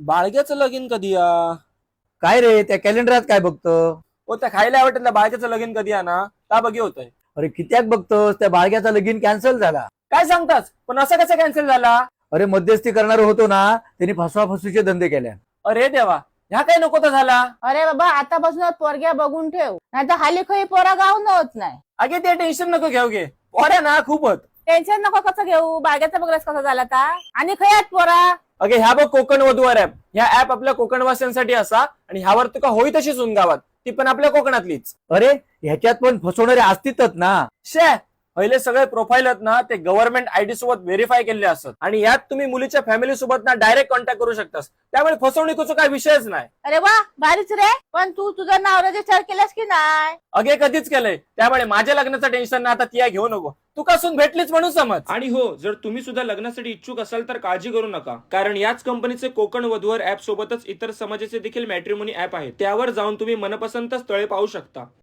बाळग्याचं लगीन कधी या? काय रे त्या कॅलेंडरात काय बघतो? ओ त्या खायला आवडत बाळग्याचं लगीन कधी या ना का बघी होतंय. अरे कित्याक बघतोस? त्या बाळग्याचा लगीन कॅन्सल झाला. काय सांगतास? पण असं कसं कॅन्सल झाला? अरे मध्यस्थी करणार होतो ना, त्यांनी फसवाफसवीचे धंदे केल्या. अरे देवा, ह्या काय नको तर झाला. अरे बाबा आतापासूनच पोरग्या बघून ठेव, नाही तर हाली खई पोरा गावून होत नाही. अगे ते टेन्शन नको घेऊ घे, पोऱ्या ना खूप होत. टेन्शन नको कसं घेऊ, बागेचा बघलास कसा झाला ता आणि खयात पोरा. अगे ह्या बघ कोकण वधूवर ऍप. ह्या ऍप आपल्या कोकणवासियांसाठी असा आणि ह्यावर तुका होई तशी सून गावात, ती पण आपल्या कोकणातलीच. अरे ह्याच्यात पण फसवणारे असतीतच ना. शे पहिले सगळे प्रोफाईल आहेत ना ते गव्हर्नमेंट आयडी सोबत व्हेरीफाय केले असतात आणि यात तुम्ही मुलीच्या फॅमिली सोबत ना डायरेक्ट कॉन्टॅक्ट करू शकतास. त्यामुळे फसवणुकीचा काय विषयच नाही. अरे वा भारीच रे, पण तू तुझं नाव रजिस्टर केलंस की नाही? अगे कधीच केलंय, त्यामुळे माझ्या लग्नाचं टेन्शन ना आता ती घेऊ नको. तू कसून भेटलीच म्हणून समज. आणि हो, जर तुम्ही सुद्धा लग्नासाठी इच्छुक असाल तर काळजी करू नका, कारण याच कंपनीचे कोकण वधूवर ऍप सोबतच इतर समाजाचे देखील मॅट्रिमोनी ऍप आहेत. त्यावर जाऊन तुम्ही मनपसंत स्थळे पाहू शकता.